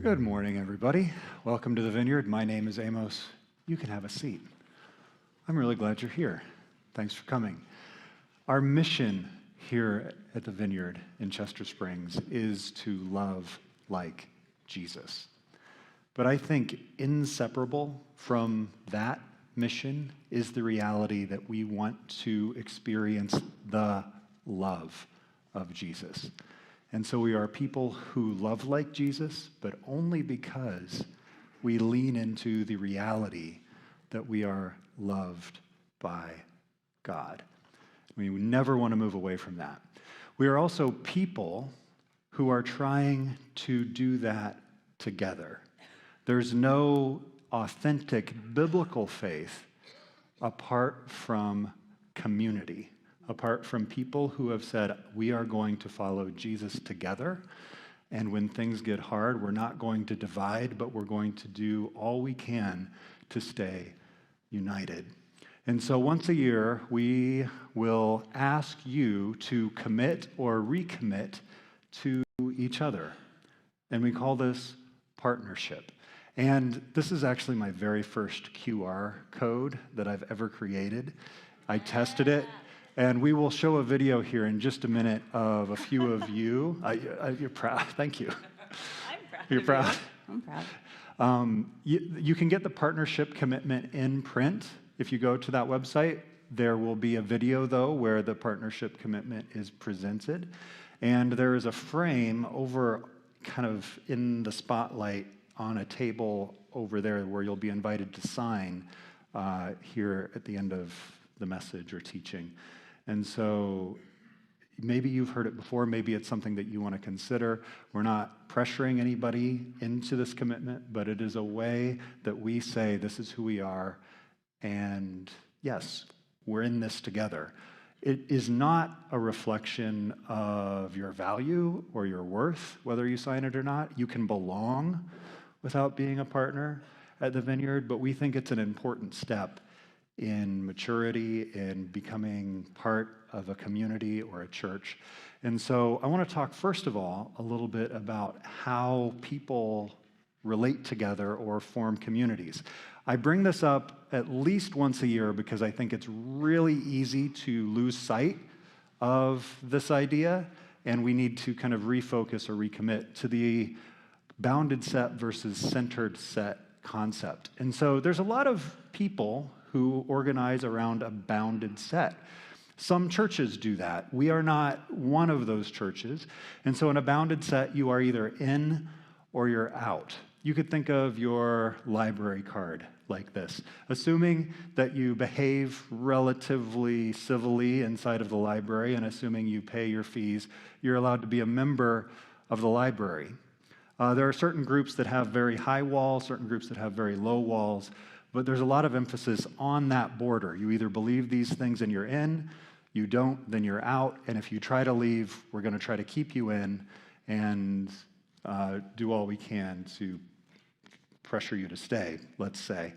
Good morning, everybody. Welcome to the Vineyard. My name is Amos. You can have a seat. I'm really glad you're here. Thanks for coming. Our mission here at the Vineyard in Chester Springs is to love like Jesus. But I think inseparable from that mission is the reality that we want to experience the love of Jesus. And so we are people who love like Jesus, but only because we lean into the reality that we are loved by God. We never want to move away from that. We are also people who are trying to do that together. There's no authentic biblical faith apart from community, apart from people who have said, we are going to follow Jesus together, and when things get hard, we're not going to divide, but we're going to do all we can to stay united. And so once a year, we will ask you to commit or recommit to each other. And we call this partnership. And this is actually my very first QR code that I've ever created. I tested it. And we will show a video here in just a minute of a few of you. You're proud. Thank you. I'm proud. You're proud. I'm proud. You can get the partnership commitment in print. If you go to that website, there will be a video, though, where the partnership commitment is presented. And there is a frame over kind of in the spotlight on a table over there where you'll be invited to sign here at the end of the message or teaching. And so maybe you've heard it before, maybe it's something that you want to consider. We're not pressuring anybody into this commitment, but it is a way that we say this is who we are, and yes, we're in this together. It is not a reflection of your value or your worth, whether you sign it or not. You can belong without being a partner at the Vineyard, but we think it's an important step in maturity, in becoming part of a community or a church. And so I want to talk, first of all, a little bit about how people relate together or form communities. I bring this up at least once a year because I think it's really easy to lose sight of this idea, and we need to kind of refocus or recommit to the bounded set versus centered set concept. And so there's a lot of people who organize around a bounded set. Some churches do that. We are not one of those churches. And so in a bounded set, you are either in or you're out. You could think of your library card like this. Assuming that you behave relatively civilly inside of the library and assuming you pay your fees, you're allowed to be a member of the library. There are certain groups that have very high walls, certain groups that have very low walls, but there's a lot of emphasis on that border. You either believe these things and you're in, you don't, then you're out, and if you try to leave, we're going to try to keep you in and do all we can to pressure you to stay, let's say.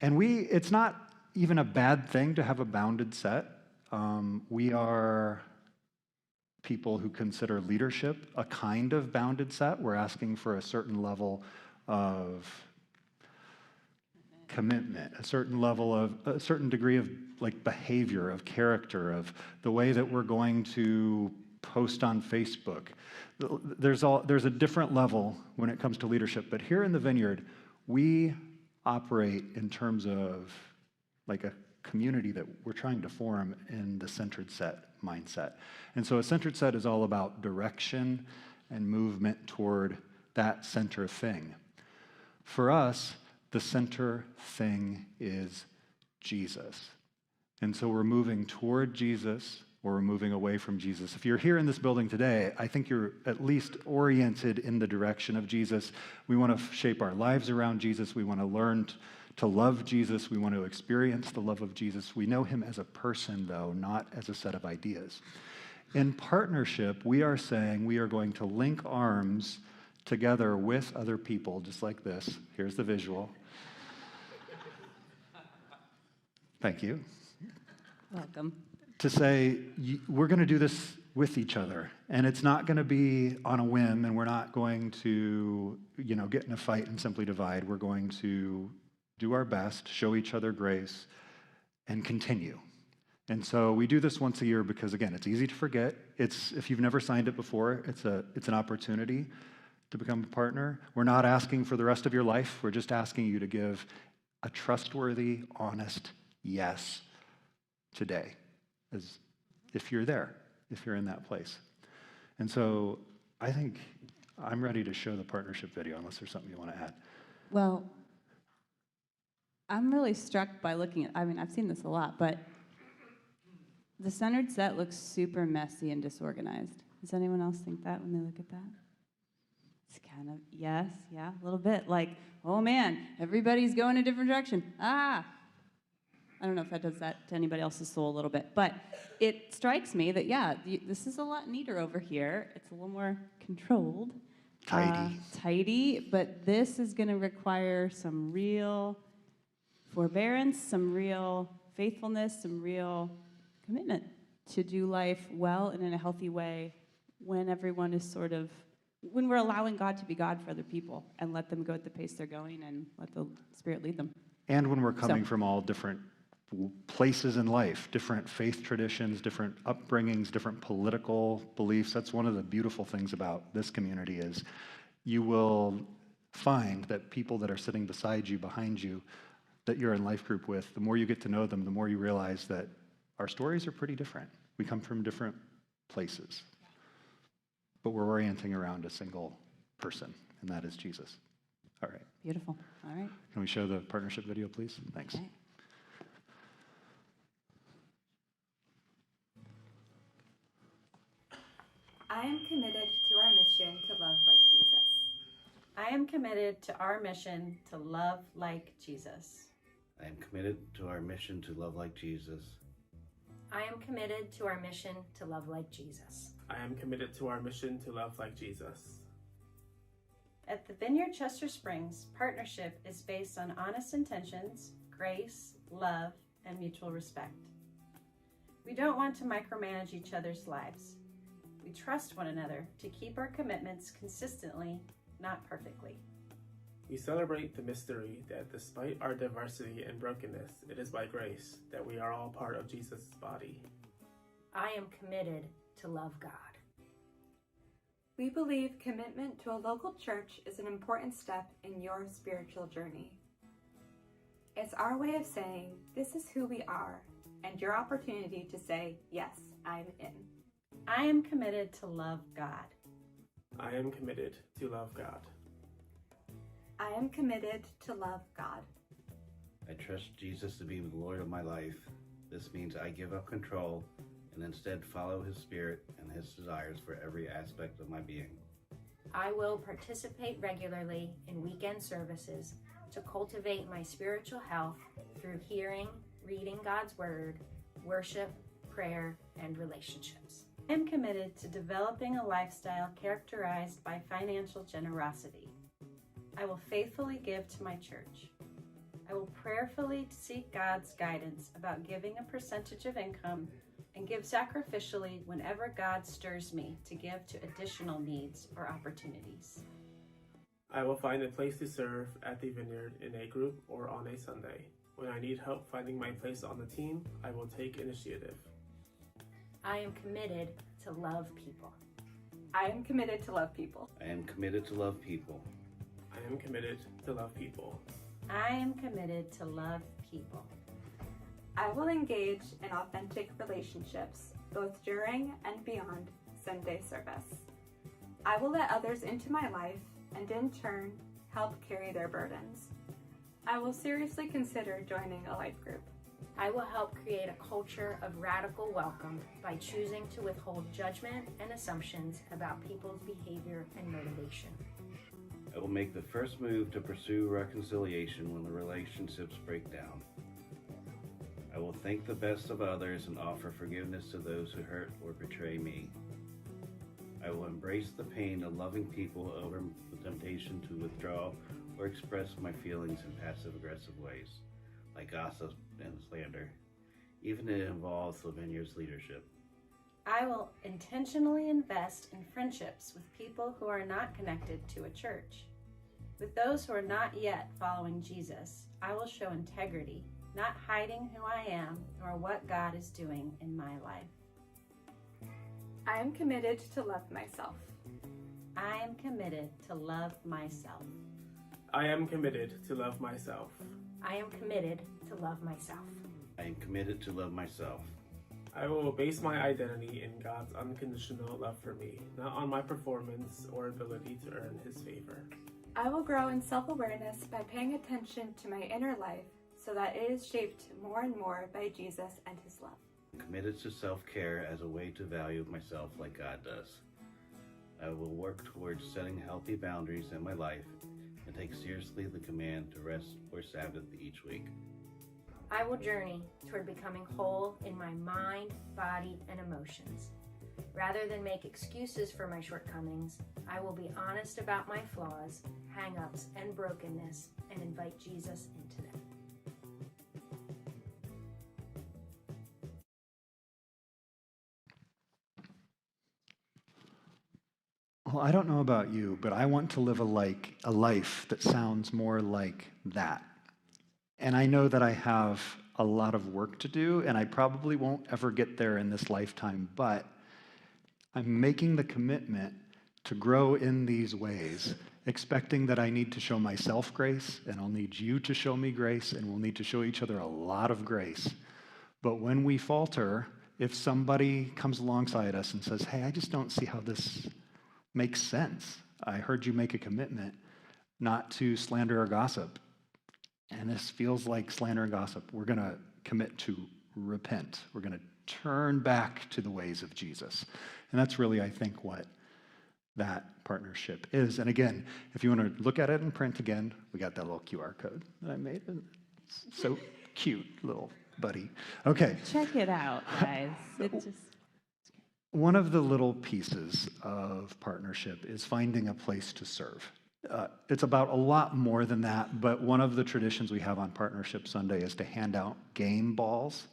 It's not even a bad thing to have a bounded set. We are people who consider leadership a kind of bounded set. We're asking for a certain level of commitment, a certain degree of like behavior, of character, of the way that we're going to post on Facebook. There's a different level when it comes to leadership, but here in the Vineyard, we operate in terms of like a community that we're trying to form in the centered set mindset. And so a centered set is all about direction and movement toward that center thing. For us, the center thing is Jesus. And so we're moving toward Jesus or we're moving away from Jesus. If you're here in this building today, I think you're at least oriented in the direction of Jesus. We want to shape our lives around Jesus. We want to learn to love Jesus. We want to experience the love of Jesus. We know him as a person, though, not as a set of ideas. In partnership, we are saying we are going to link arms together with other people, just like this. Here's the visual. Thank you. Welcome. To say, we're going to do this with each other. And it's not going to be on a whim, and we're not going to, get in a fight and simply divide. We're going to do our best, show each other grace, and continue. And so we do this once a year because, again, it's easy to forget. If you've never signed it before, it's an opportunity to become a partner. We're not asking for the rest of your life. We're just asking you to give a trustworthy, honest yes today, as if you're there, if you're in that place. And so I think I'm ready to show the partnership video, unless there's something you want to add. Well, I'm really struck by looking at, I've seen this a lot, but the centered set looks super messy and disorganized. Does anyone else think that when they look at that? It's kind of, yes, yeah, a little bit. Like, oh man, everybody's going a different direction. I don't know if that does that to anybody else's soul a little bit, but it strikes me that, this is a lot neater over here. It's a little more controlled. Tidy, but this is going to require some real forbearance, some real faithfulness, some real commitment to do life well and in a healthy way when everyone is when we're allowing God to be God for other people and let them go at the pace they're going and let the Spirit lead them. And when we're coming from all different places in life, different faith traditions, different upbringings, different political beliefs. That's one of the beautiful things about this community is you will find that people that are sitting beside you, behind you, that you're in life group with, the more you get to know them, the more you realize that our stories are pretty different. We come from different places, but we're orienting around a single person, and that is Jesus. All right. Beautiful. All right. Can we show the partnership video, please? Thanks. Okay. I am committed to our mission to love like Jesus. I am committed to our mission to love like Jesus. I am committed to our mission to love like Jesus. I am committed to our mission to love like Jesus. I am committed to our mission to love like Jesus. At the Vineyard Chester Springs, partnership is based on honest intentions, grace, love, and mutual respect. We don't want to micromanage each other's lives. We trust one another to keep our commitments consistently, not perfectly. We celebrate the mystery that despite our diversity and brokenness, it is by grace that we are all part of Jesus' body. I am committed to love God. We believe commitment to a local church is an important step in your spiritual journey. It's our way of saying, this is who we are, and your opportunity to say, yes, I'm in. I am committed to love God. I am committed to love God. I am committed to love God. I trust Jesus to be the Lord of my life. This means I give up control and instead follow His Spirit and His desires for every aspect of my being. I will participate regularly in weekend services to cultivate my spiritual health through hearing, reading God's Word, worship, prayer, and relationships. I am committed to developing a lifestyle characterized by financial generosity. I will faithfully give to my church. I will prayerfully seek God's guidance about giving a percentage of income and give sacrificially whenever God stirs me to give to additional needs or opportunities. I will find a place to serve at the Vineyard in a group or on a Sunday. When I need help finding my place on the team, I will take initiative. I am committed to love people. I am committed to love people. I am committed to love people. I am committed to love people. I am committed to love people. I will engage in authentic relationships, both during and beyond Sunday service. I will let others into my life and in turn help carry their burdens. I will seriously consider joining a life group. I will help create a culture of radical welcome by choosing to withhold judgment and assumptions about people's behavior and motivation. I will make the first move to pursue reconciliation when the relationships break down. I will think the best of others and offer forgiveness to those who hurt or betray me. I will embrace the pain of loving people over the temptation to withdraw or express my feelings in passive-aggressive ways, like gossip and slander, even if it involves the Vineyard's leadership. I will intentionally invest in friendships with people who are not connected to a church. With those who are not yet following Jesus, I will show integrity, not hiding who I am or what God is doing in my life. I am committed to love myself. I am committed to love myself. I am committed to love myself. I am committed to love myself. I am committed to love myself. I will base my identity in God's unconditional love for me, not on my performance or ability to earn His favor. I will grow in self-awareness by paying attention to my inner life so that it is shaped more and more by Jesus and His love. I'm committed to self-care as a way to value myself like God does. I will work towards setting healthy boundaries in my life and take seriously the command to rest or Sabbath each week. I will journey toward becoming whole in my mind, body, and emotions. Rather than make excuses for my shortcomings, I will be honest about my flaws, hang-ups, and brokenness and invite Jesus into them. Well, I don't know about you, but I want to live a life that sounds more like that. And I know that I have a lot of work to do, and I probably won't ever get there in this lifetime, but I'm making the commitment to grow in these ways, expecting that I need to show myself grace, and I'll need you to show me grace, and we'll need to show each other a lot of grace. But when we falter, if somebody comes alongside us and says, hey, I just don't see how this makes sense. I heard you make a commitment not to slander or gossip. And this feels like slander and gossip. We're going to commit to repent. We're going to turn back to the ways of Jesus. And that's really, I think, what that partnership is. And again, if you want to look at it in print again, we got that little QR code that I made. It's so cute, little buddy. Okay. Check it out, guys. It just... One of the little pieces of partnership is finding a place to serve. It's about a lot more than that, but one of the traditions we have on Partnership Sunday is to hand out game balls.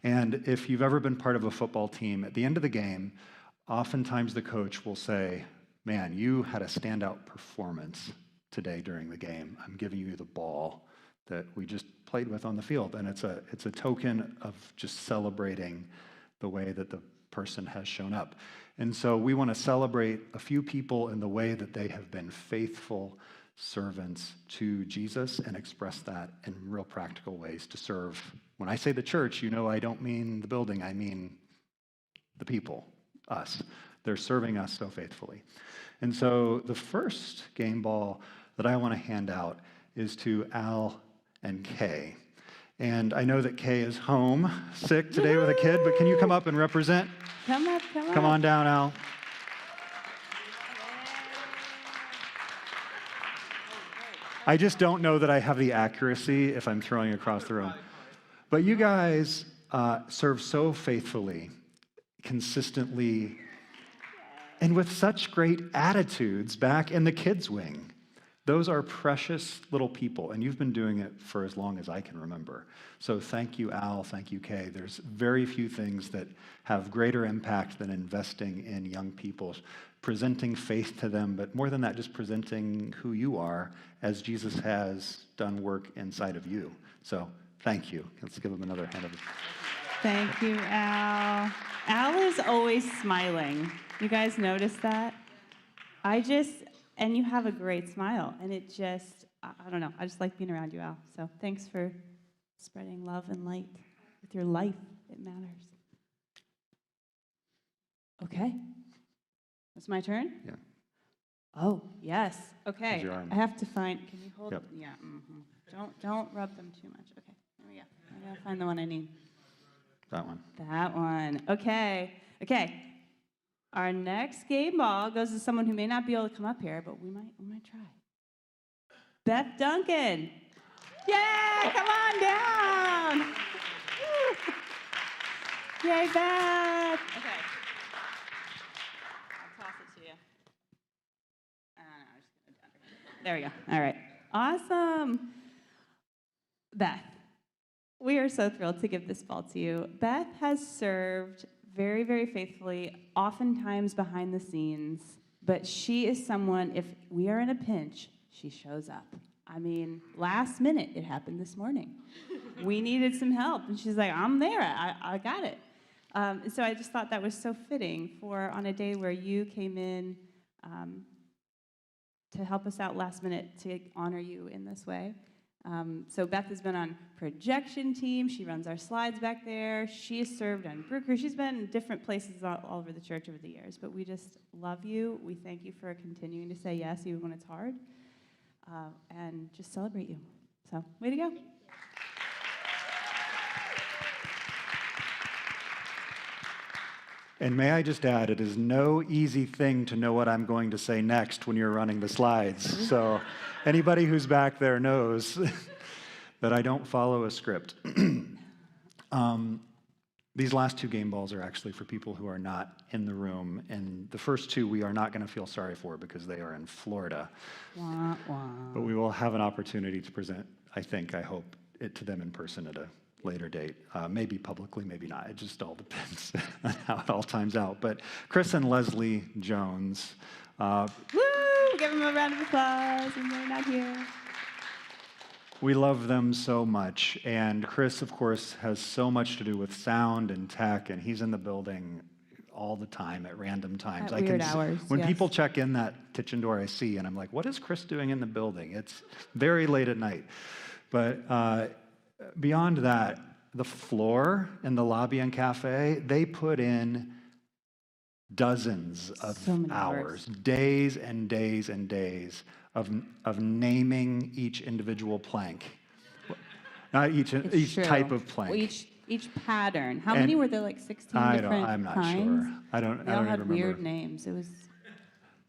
And if you've ever been part of a football team, at the end of the game, oftentimes the coach will say, man, you had a standout performance today during the game. I'm giving you the ball that we just played with on the field. And it's a token of just celebrating the way that the person has shown up. And so we want to celebrate a few people in the way that they have been faithful servants to Jesus and express that in real practical ways to serve. When I say the church, you know I don't mean the building, I mean the people, us. They're serving us so faithfully. And so the first game ball that I want to hand out is to Al and Kay. And I know that Kay is home sick today with a kid, but can you come up and represent? Come up, come up. Come on down, Al. I just don't know that I have the accuracy if I'm throwing across the room. But you guys serve so faithfully, consistently, and with such great attitudes back in the kids' wing. Those are precious little people, and you've been doing it for as long as I can remember. So thank you, Al. Thank you, Kay. There's very few things that have greater impact than investing in young people, presenting faith to them, but more than that, just presenting who you are as Jesus has done work inside of you. So thank you. Let's give him another hand of it. Thank you, Al. Al is always smiling. You guys notice that? And you have a great smile, and it just, I don't know, I just like being around you, Al. So thanks for spreading love and light with your life. It matters. Okay. It's my turn? Yeah. Oh, yes. Okay. Here's your arm. I have to find, can you hold? Yep. Yeah. Mm-hmm. Don't rub them too much. Okay. There we go. I gotta find the one I need. That one. That one. Okay. Our next game ball goes to someone who may not be able to come up here, but we might try. Beth Duncan. Yay, come on down. Yay, Beth. Okay. I'll toss it to you. No, I'm just going to down here. There we go. All right. Awesome. Beth, we are so thrilled to give this ball to you. Beth has served very, very faithfully, oftentimes behind the scenes, but she is someone, if we are in a pinch, she shows up. I mean, last minute, it happened this morning. We needed some help, and she's like, I'm there, I got it. So I just thought that was so fitting for on a day where you came in to help us out last minute to honor you in this way. So Beth has been on projection team. She runs our slides back there. She has served on brew crew. She's been in different places all over the church over the years. But we just love you. We thank you for continuing to say yes, even when it's hard, and just celebrate you. So way to go. And may I just add, it is no easy thing to know what I'm going to say next when you're running the slides. So anybody who's back there knows that I don't follow a script. These last two game balls are actually for people who are not in the room. And the first two we are not going to feel sorry for because they are in Florida. Wah, wah. But we will have an opportunity to present, I hope, it to them in person at a later date. Maybe publicly, maybe not. It just all depends on how it all times out. But Chris and Leslie Jones. Woo! Give them a round of applause, and they're not here. We love them so much. And Chris, of course, has so much to do with sound and tech, and he's in the building all the time at random times. At weird hours, when yes. people check in that kitchen door, I see, and I'm like, what is Chris doing in the building? It's very late at night. But beyond that, the floor in the lobby and cafe, they put in dozens of So many hours, days and days and days of naming each individual plank. Not each It's true. type of plank. Well, each pattern. How And many were there? Like 16 different I'm not kinds? sure. I don't They all even had remember. weird names. It was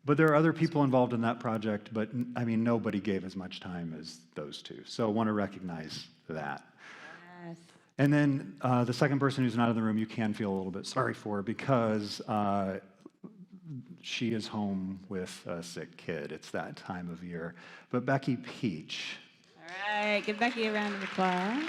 But there are other people involved in that project, but I mean, nobody gave as much time as those two. So I want to recognize that. yes. And then the second person who's not in the room, you can feel a little bit sorry for because she is home with a sick kid. It's that time of year. But Becky Peach. All right, give Becky a round of applause.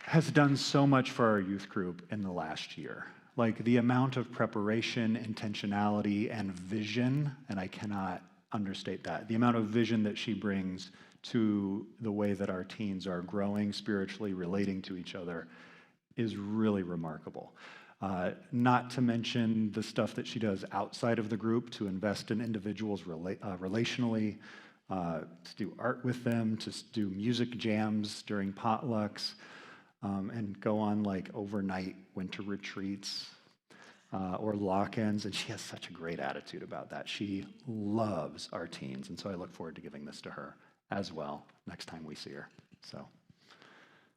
Has done so much for our youth group in the last year. Like the amount of preparation, intentionality, and vision, and I cannot understate that. The amount of vision that she brings to the way that our teens are growing spiritually, relating to each other, is really remarkable. Not to mention the stuff that she does outside of the group to invest in individuals relationally, to do art with them, to do music jams during potlucks, and go on like overnight winter retreats or lock-ins. And she has such a great attitude about that. She loves our teens. And so I look forward to giving this to her as well next time we see her. So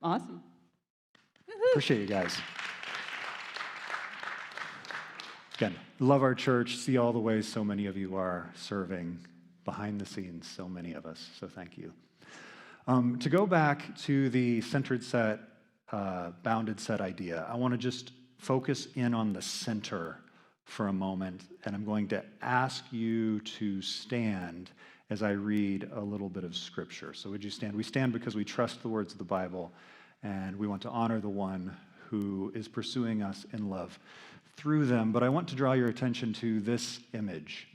Awesome. appreciate you guys. Again, love our church, see all the ways so many of you are serving behind the scenes, so many of us, so thank you. To go back to the centered set, bounded set idea, I want to just focus in on the center for a moment, and I'm going to ask you to stand as I read a little bit of scripture. So would you stand? We stand because we trust the words of the Bible, and we want to honor the one who is pursuing us in love through them. But I want to draw your attention to this image.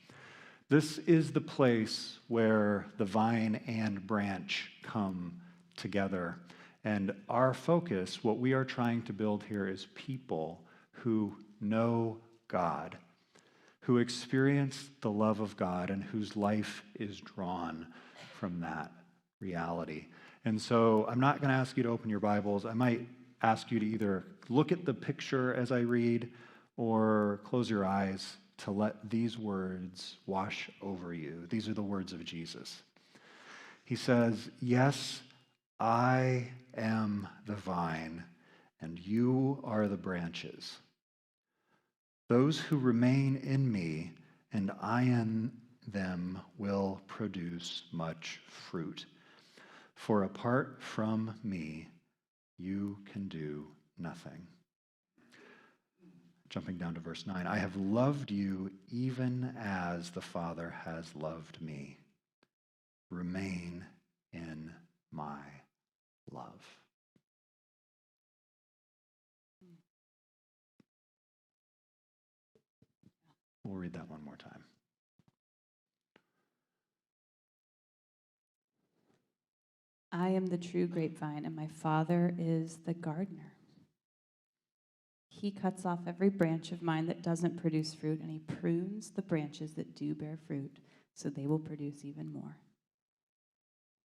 This is the place where the vine and branch come together. And our focus, what we are trying to build here, is people who know God, who experience the love of God, and whose life is drawn from that reality. And so I'm not going to ask you to open your Bibles. I might ask you to either look at the picture as I read or close your eyes to let these words wash over you. These are the words of Jesus. He says, "Yes, I am the vine, and you are the branches. Those who remain in me and I in them will produce much fruit. For apart from me, you can do nothing." Jumping down to verse 9, "I have loved you even as the Father has loved me. Remain in my love." We'll read that one more time. I am the true grapevine, and my Father is the gardener. He cuts off every branch of mine that doesn't produce fruit, and he prunes the branches that do bear fruit, so they will produce even more.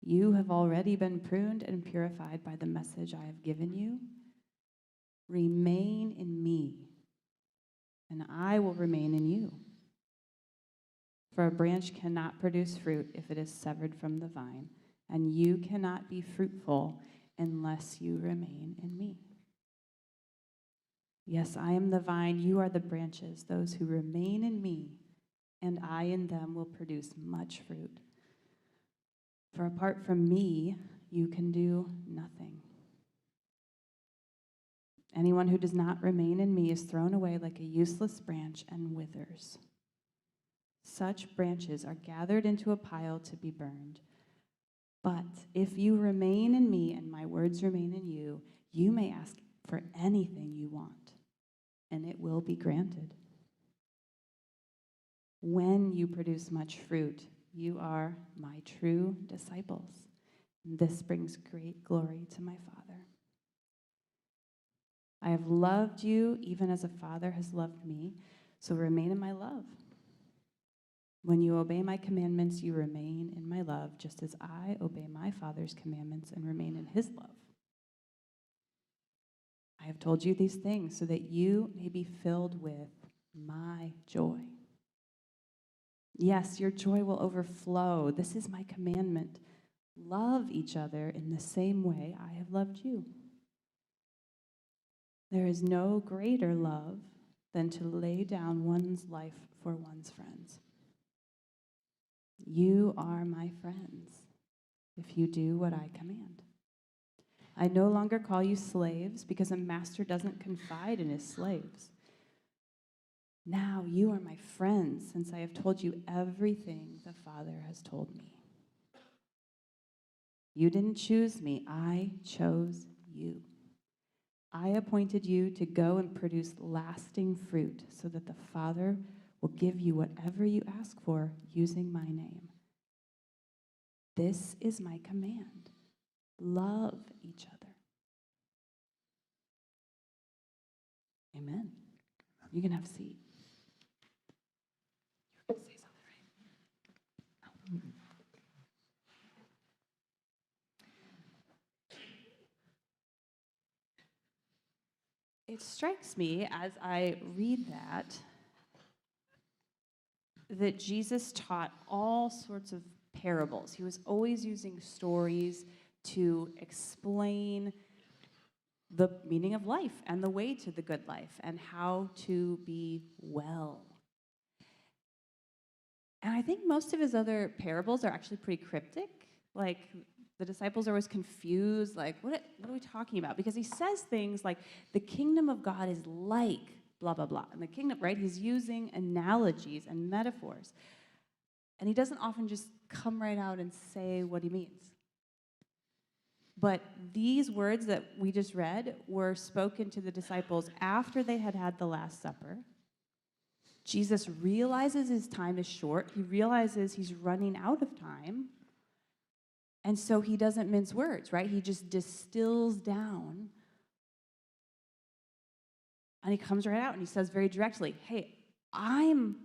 You have already been pruned and purified by the message I have given you. Remain in me, and I will remain in you. For a branch cannot produce fruit if it is severed from the vine, and you cannot be fruitful unless you remain in me. Yes, I am the vine, you are the branches. Those who remain in me and I in them will produce much fruit. For apart from me, you can do nothing. Anyone who does not remain in me is thrown away like a useless branch and withers. Such branches are gathered into a pile to be burned. But if you remain in me and my words remain in you, you may ask for anything you want, and it will be granted. When you produce much fruit, you are my true disciples. This brings great glory to my Father. I have loved you even as a Father has loved me, so remain in my love. When you obey my commandments, you remain in my love, just as I obey my Father's commandments and remain in his love. I have told you these things so that you may be filled with my joy. Yes, your joy will overflow. This is my commandment. Love each other in the same way I have loved you. There is no greater love than to lay down one's life for one's friends. You are my friends if you do what I command. I no longer call you slaves because a master doesn't confide in his slaves. Now you are my friends since I have told you everything the Father has told me. You didn't choose me, I chose you. I appointed you to go and produce lasting fruit so that the Father will give you whatever you ask for using my name. This is my command. Love each other. Amen. You can have a seat. You were going to say something, right? It strikes me as I read that Jesus taught all sorts of parables. He was always using stories to explain the meaning of life and the way to the good life and how to be well. And I think most of his other parables are actually pretty cryptic. Like, the disciples are always confused, like, what are we talking about? Because he says things like, the kingdom of God is like blah, blah, blah. And the kingdom, right, he's using analogies and metaphors. And he doesn't often just come right out and say what he means. But these words that we just read were spoken to the disciples after they had had the Last Supper. Jesus realizes his time is short. He realizes he's running out of time. And so he doesn't mince words, right? He just distills down. And he comes right out and he says very directly, hey, I'm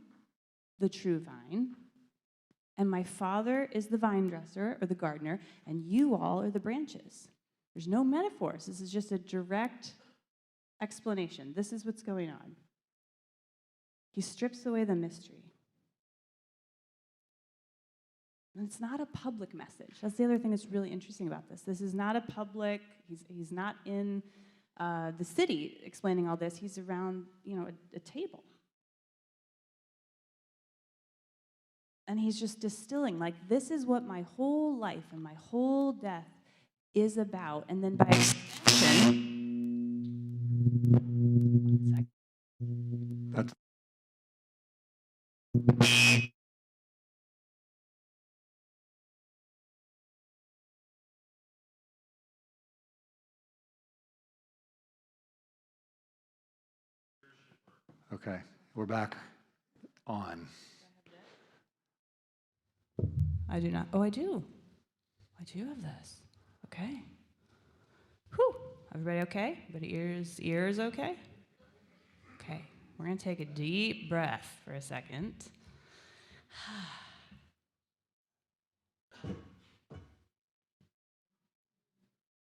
the true vine, and my Father is the vine dresser or the gardener, and you all are the branches. There's no metaphors. This is just a direct explanation. This is what's going on. He strips away the mystery. And it's not a public message. That's the other thing that's really interesting about this. This is not a public, he's not in the city explaining all this. He's around, a table. And he's just distilling, like, this is what my whole life and my whole death is about. And then by extension, That's okay. We're back. on. I do not. Oh, I do. I do have this. Okay. Whew. Everybody okay? Everybody ears okay? Okay. We're going to take a deep breath for a second.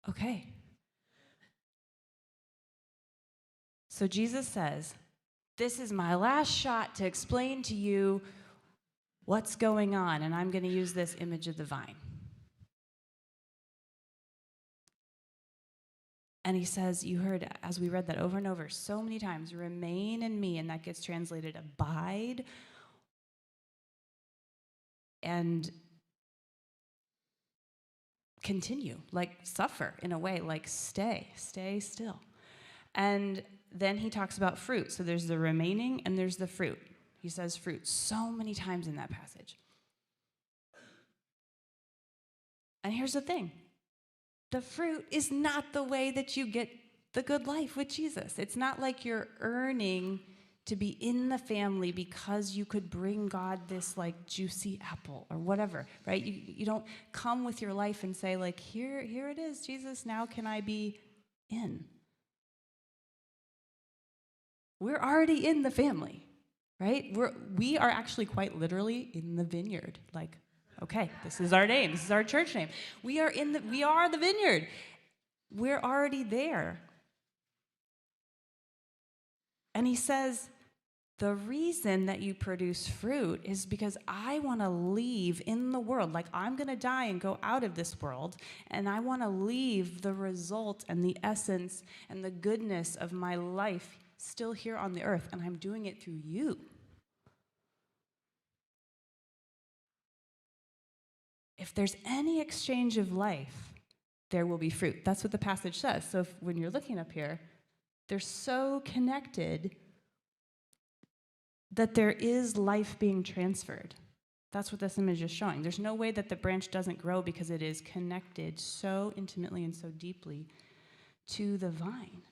Okay. So Jesus says, this is my last shot to explain to you what's going on, and I'm going to use this image of the vine. And he says, you heard, as we read that over and over so many times, remain in me, and that gets translated abide and continue, like suffer in a way, like stay still. And then he talks about fruit. So there's the remaining and there's the fruit. He says fruit so many times in that passage. And here's the thing. The fruit is not the way that you get the good life with Jesus. It's not like you're earning to be in the family because you could bring God this like juicy apple or whatever, right? You don't come with your life and say like, here it is, Jesus, now can I be in? We're already in the family, right? We are actually quite literally in the vineyard. Like, okay, this is our name. This is our church name. We are the vineyard. We're already there. And he says, the reason that you produce fruit is because I want to leave in the world. Like, I'm going to die and go out of this world, and I want to leave the result and the essence and the goodness of my life still here on the earth, and I'm doing it through you. If there's any exchange of life, there will be fruit. That's what the passage says. So when you're looking up here, they're so connected that there is life being transferred. That's what this image is showing. There's no way that the branch doesn't grow because it is connected so intimately and so deeply to the vine.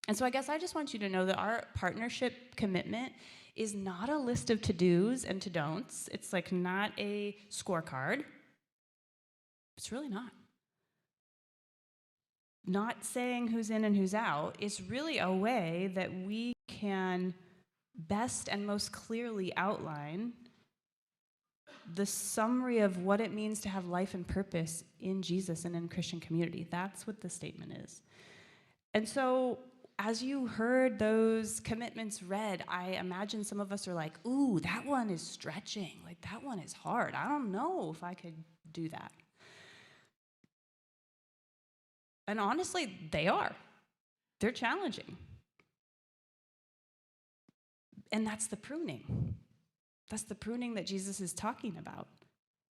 And so I guess I just want you to know that our partnership commitment is not a list of to-dos and to-don'ts. It's like not a scorecard. It's really not. Not saying who's in and who's out. It's really a way that we can best and most clearly outline the summary of what it means to have life and purpose in Jesus and in Christian community. That's what the statement is. And so as you heard those commitments read, I imagine some of us are like, ooh, that one is stretching. Like, that one is hard. I don't know if I could do that. And honestly, they are. They're challenging. And that's the pruning. That's the pruning that Jesus is talking about.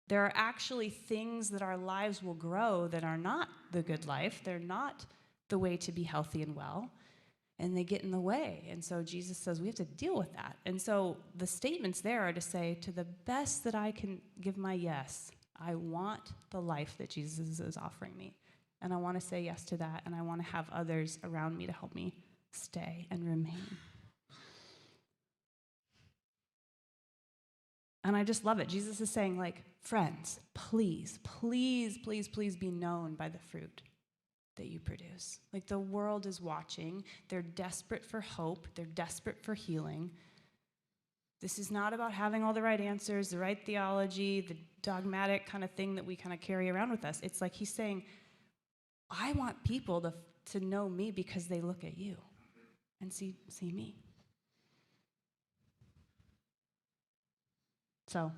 There are actually things that our lives will grow that are not the good life. They're not the way to be healthy and well. And they get in the way. And so Jesus says we have to deal with that. And so the statements there are to say, to the best that I can give my yes, I want the life that Jesus is offering me. And I want to say yes to that. And I want to have others around me to help me stay and remain. And I just love it. Jesus is saying, like, friends, please, please, please, please be known by the fruit that you produce. Like, the world is watching. They're desperate for hope. They're desperate for healing. This is not about having all the right answers, the right theology, the dogmatic kind of thing that we kind of carry around with us. It's like he's saying, I want people to know me because they look at you and see me. So,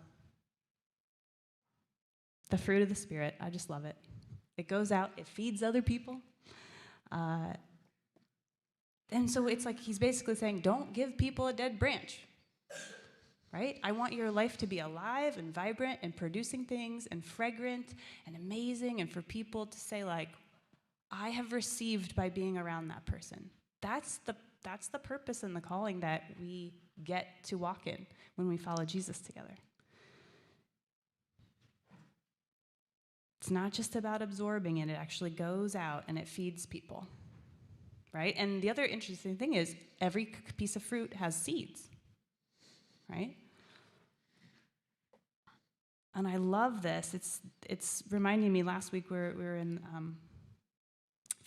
the fruit of the Spirit, I just love it. It goes out, it feeds other people. And so it's like he's basically saying, don't give people a dead branch, right? I want your life to be alive and vibrant and producing things and fragrant and amazing, and for people to say, like, I have received by being around that person. That's the purpose and the calling that we get to walk in when we follow Jesus together. It's not just about absorbing it. It actually goes out and it feeds people, right? And the other interesting thing is every piece of fruit has seeds. right? And I love this. It's reminding me, last week we were in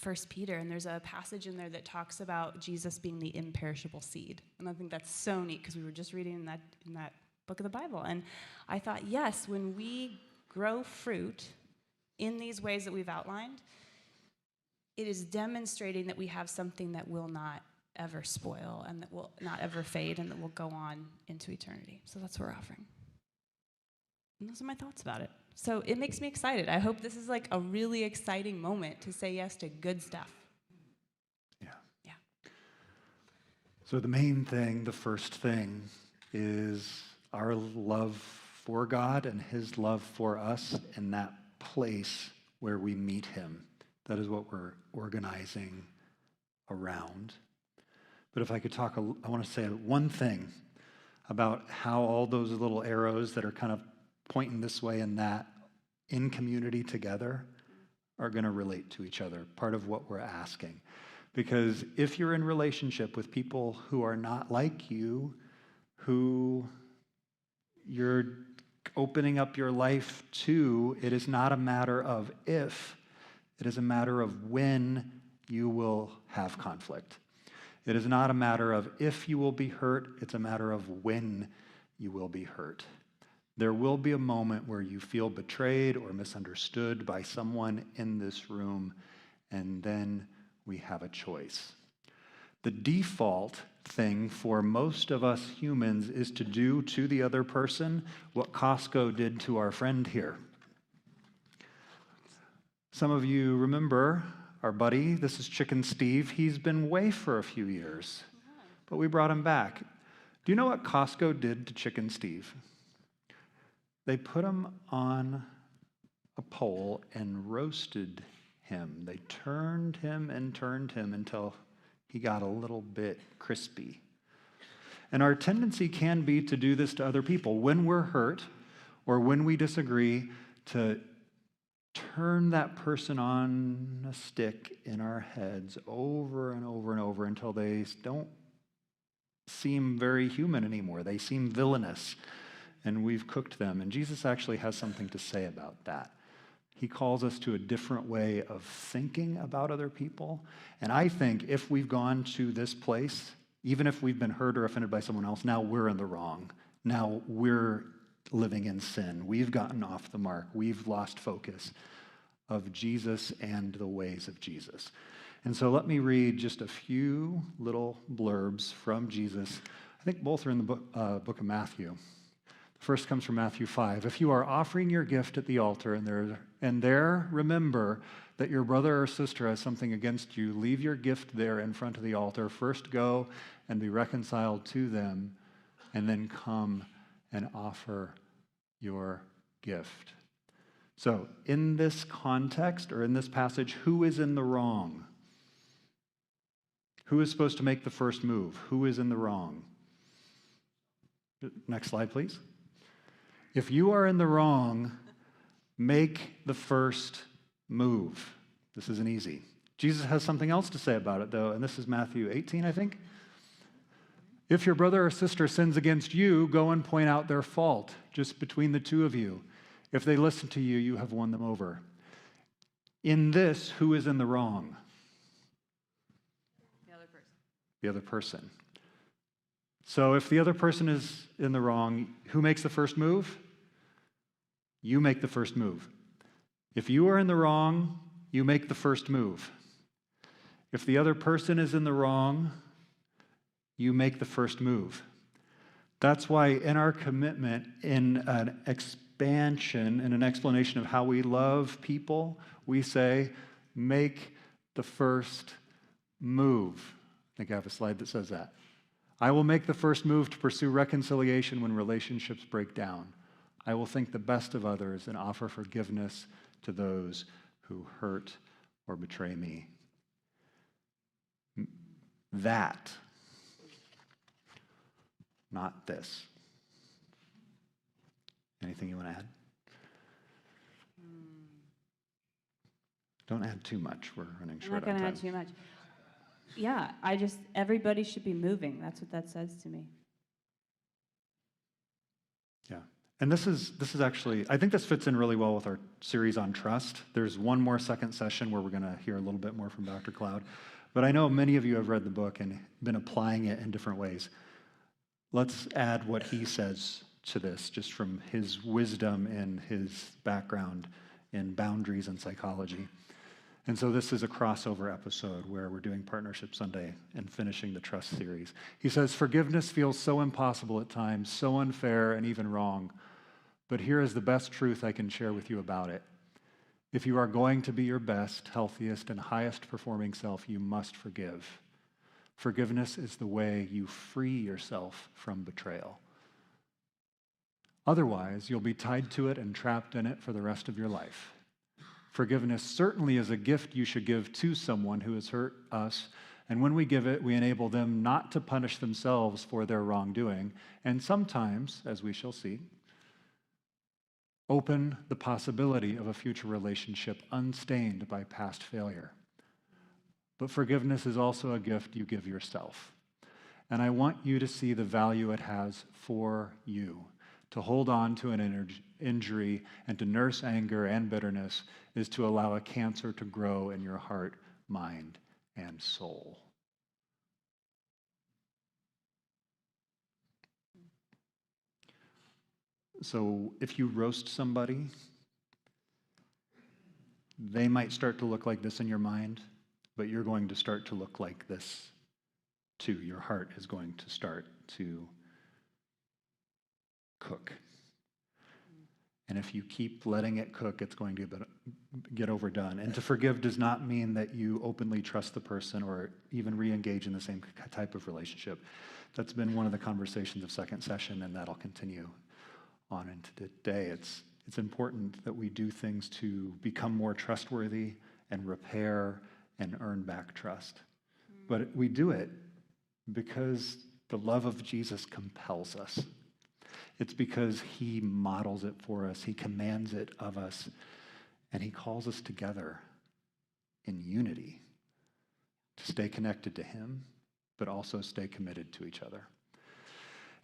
1 Peter, and there's a passage in there that talks about Jesus being the imperishable seed. And I think that's so neat because we were just reading in that book of the Bible. And I thought, yes, when we grow fruit in these ways that we've outlined, it is demonstrating that we have something that will not ever spoil and that will not ever fade and that will go on into eternity. So that's what we're offering. And those are my thoughts about it. So it makes me excited. I hope this is like a really exciting moment to say yes to good stuff. Yeah. Yeah. So the main thing, the first thing, is our love for God and his love for us in that place where we meet him. That is what we're organizing around. But if I could talk, I want to say one thing about how all those little arrows that are kind of pointing this way and that in community together are going to relate to each other, part of what we're asking. Because if you're in relationship with people who are not like you, who you're opening up your life to, it is not a matter of if, it is a matter of when you will have conflict. It is not a matter of if you will be hurt, it's a matter of when you will be hurt. There will be a moment where you feel betrayed or misunderstood by someone in this room, and then we have a choice. The default thing for most of us humans is to do to the other person what Costco did to our friend here. Some of you remember our buddy, this is Chicken Steve. He's been away for a few years, but we brought him back. Do you know what Costco did to Chicken Steve? They put him on a pole and roasted him. They turned him until he got a little bit crispy. And our tendency can be to do this to other people. When we're hurt or when we disagree, to turn that person on a stick in our heads over and over and over until they don't seem very human anymore. They seem villainous. And we've cooked them. And Jesus actually has something to say about that. He calls us to a different way of thinking about other people. And I think if we've gone to this place, even if we've been hurt or offended by someone else, now we're in the wrong. Now we're living in sin. We've gotten off the mark. We've lost focus of Jesus and the ways of Jesus. And so let me read just a few little blurbs from Jesus. I think both are in the book of Matthew. First comes from Matthew 5. If you are offering your gift at the altar and there remember that your brother or sister has something against you, leave your gift there in front of the altar. First go and be reconciled to them, and then come and offer your gift. So in this context, or in this passage, who is in the wrong? Who is supposed to make the first move? Who is in the wrong? Next slide, please. If you are in the wrong, make the first move. This isn't easy. Jesus has something else to say about it, though, and this is Matthew 18, I think. If your brother or sister sins against you, go and point out their fault, just between the two of you. If they listen to you, you have won them over. In this, who is in the wrong? The other person. The other person. So if the other person is in the wrong, who makes the first move? You make the first move. If you are in the wrong, you make the first move. If the other person is in the wrong, you make the first move. That's why in our commitment, in an expansion, in an explanation of how we love people, we say, make the first move. I think I have a slide that says that. I will make the first move to pursue reconciliation when relationships break down. I will think the best of others and offer forgiveness to those who hurt or betray me. That, not this. Anything you want to add? Don't add too much. We're running short on time. I'm not going to add too much. Yeah, everybody should be moving. That's what that says to me. And this is actually, I think this fits in really well with our series on trust. There's one more second session where we're going to hear a little bit more from Dr. Cloud. But I know many of you have read the book and been applying it in different ways. Let's add what he says to this, just from his wisdom and his background in boundaries and psychology. And so this is a crossover episode where we're doing Partnership Sunday and finishing the trust series. He says, forgiveness feels so impossible at times, so unfair and even wrong. But here is the best truth I can share with you about it. If you are going to be your best, healthiest, and highest performing self, you must forgive. Forgiveness is the way you free yourself from betrayal. Otherwise, you'll be tied to it and trapped in it for the rest of your life. Forgiveness certainly is a gift you should give to someone who has hurt us, and when we give it, we enable them not to punish themselves for their wrongdoing, and sometimes, as we shall see, open the possibility of a future relationship unstained by past failure. But forgiveness is also a gift you give yourself. And I want you to see the value it has for you. To hold on to an injury and to nurse anger and bitterness is to allow a cancer to grow in your heart, mind, and soul. So if you roast somebody, they might start to look like this in your mind, but you're going to start to look like this too. Your heart is going to start to cook. And if you keep letting it cook, it's going to get overdone. And to forgive does not mean that you openly trust the person or even re-engage in the same type of relationship. That's been one of the conversations of second session, and that'll continue on into today. It's important that we do things to become more trustworthy and repair and earn back trust. But we do it because the love of Jesus compels us. It's because he models it for us, he commands it of us, and he calls us together in unity to stay connected to him, but also stay committed to each other.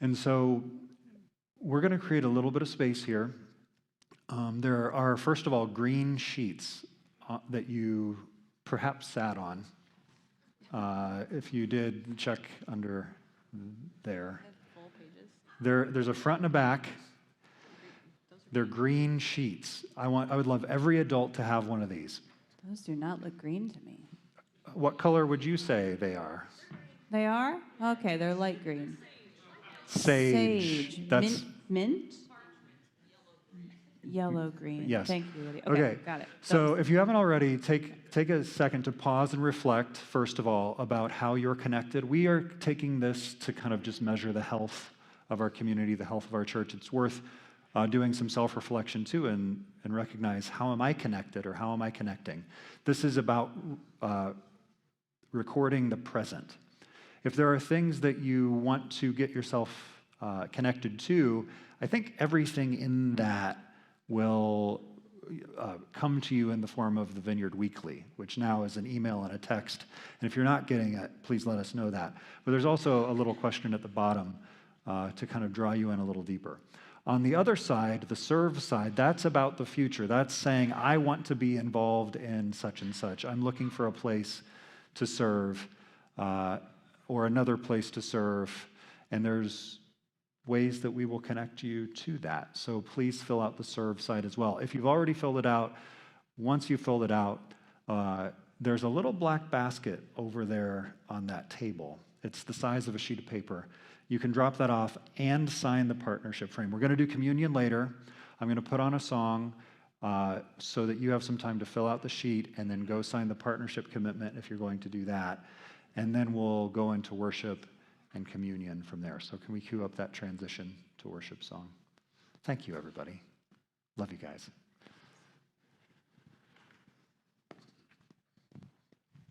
And so we're going to create a little bit of space here. There are, first of all, green sheets that you perhaps sat on. If you did, check under there. There's a front and a back. They're green sheets. I would love every adult to have one of these. Those do not look green to me. What color would you say they are? They are? Okay, they're light green. Sage. That's Mint? Yellow green. Yes. Thank you, Lydia. Okay, got it. So if you haven't already, take a second to pause and reflect, first of all, about how you're connected. We are taking this to kind of just measure the health of our community, the health of our church. It's worth doing some self-reflection too and recognize, how am I connected or how am I connecting? This is about recording the present. If there are things that you want to get yourself connected to, I think everything in that will come to you in the form of the Vineyard Weekly, which now is an email and a text. And if you're not getting it, please let us know that. But there's also a little question at the bottom to kind of draw you in a little deeper. On the other side, the serve side, that's about the future. That's saying, I want to be involved in such and such. I'm looking for a place to serve or another place to serve. And there's ways that we will connect you to that. So please fill out the serve side as well. If you've already filled it out, once you've filled it out, there's a little black basket over there on that table. It's the size of a sheet of paper. You can drop that off and sign the partnership frame. We're going to do communion later. I'm going to put on a song so that you have some time to fill out the sheet and then go sign the partnership commitment if you're going to do that. And then we'll go into worship and communion from there. So can we cue up that transition to worship song? Thank you, everybody. Love you guys.